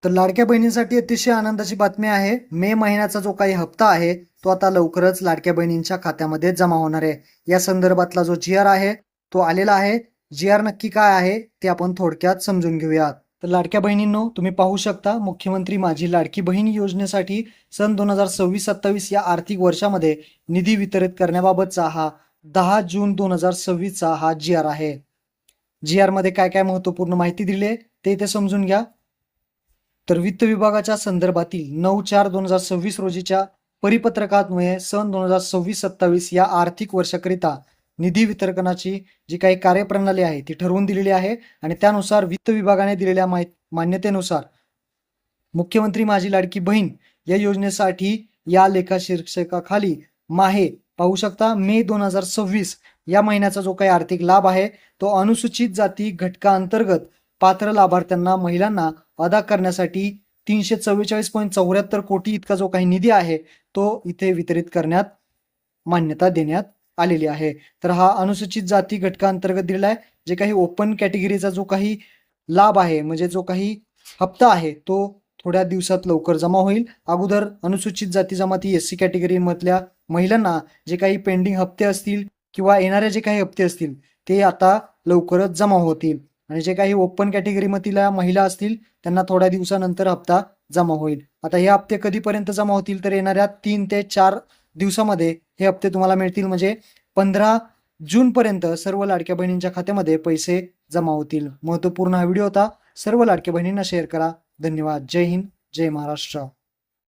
तर लाडक्या बहिणींसाठी अतिशय आनंदाची बातमी आहे। मे महिन्याचा जो काही हप्ता आहे तो आता लवकरच लाडक्या बहिणींच्या खात्यामध्ये जमा होणार आहे। या संदर्भातला जो GR आहे तो आलेला आहे। GR नक्की काय आहे ते आपण थोडक्यात समजून घेऊयात। तर लाडक्या बहिणींनो, तुम्ही पाहू शकता मुख्यमंत्री माझी लाडकी बहीण योजनेसाठी सन 2026-27 या आर्थिक वर्षामध्ये निधी वितरित करण्याबाबतचा हा 10 जून 2026 हा GR आहे। GR मध्ये काय काय महत्त्वपूर्ण माहिती दिली आहे ते इथे समजून घ्या। तर वित्त विभागाच्या संदर्भातील 9/4/2026 रोजीच्या परिपत्रकान्वये सन 2026-27 या आर्थिक वर्षाकरिता निधी वितरणाची जी काही कार्यप्रणाली आहे ती ठरवून दिलेली आहे आणि त्यानुसार वित्त विभागाने दिलेल्या मान्यतेनुसार मुख्यमंत्री माझी लाडकी बहीण या योजनेसाठी या लेखा शीर्षकाखाली माहे पाहू शकता मे 2026 या महिन्याचा जो काही आर्थिक लाभ आहे तो अनुसूचित जाती घटकाअंतर्गत पात्र लाभार्थ्यांना महिलांना अदा करण्यासाठी 344.74 कोटी इतका जो काही निधी आहे तो इथे वितरित करण्यात मान्यता देण्यात आलेली आहे। तर हा अनुसूचित जाती घटकाअंतर्गत दिलेला आहे। जे काही ओपन कॅटेगरीचा जो काही लाभ आहे म्हणजे जो काही हप्ता आहे तो थोड्या दिवसात लवकर जमा होईल। अगोदर अनुसूचित जाती जमाती SC कॅटेगरी मधल्या महिलांना जे काही पेंडिंग हप्ते असतील किंवा येणारे जे काही हप्ते असतील ते आता लवकरच जमा होतील आणि जे काही ओपन कॅटेगरीमधल्या महिला असतील त्यांना थोड्या दिवसानंतर हप्ता जमा होईल। आता हे हप्ते कधीपर्यंत जमा होतील तर येणाऱ्या 3 ते 4 दिवसामध्ये हे हप्ते तुम्हाला मिळतील। म्हणजे 15 जून पर्यंत सर्व लाडक्या बहिणींच्या खात्यामध्ये पैसे जमा होतील। महत्त्वपूर्ण हा व्हिडिओ होता। सर्व लाडक्या बहिणींना शेअर करा। धन्यवाद। जय हिंद, जय महाराष्ट्र।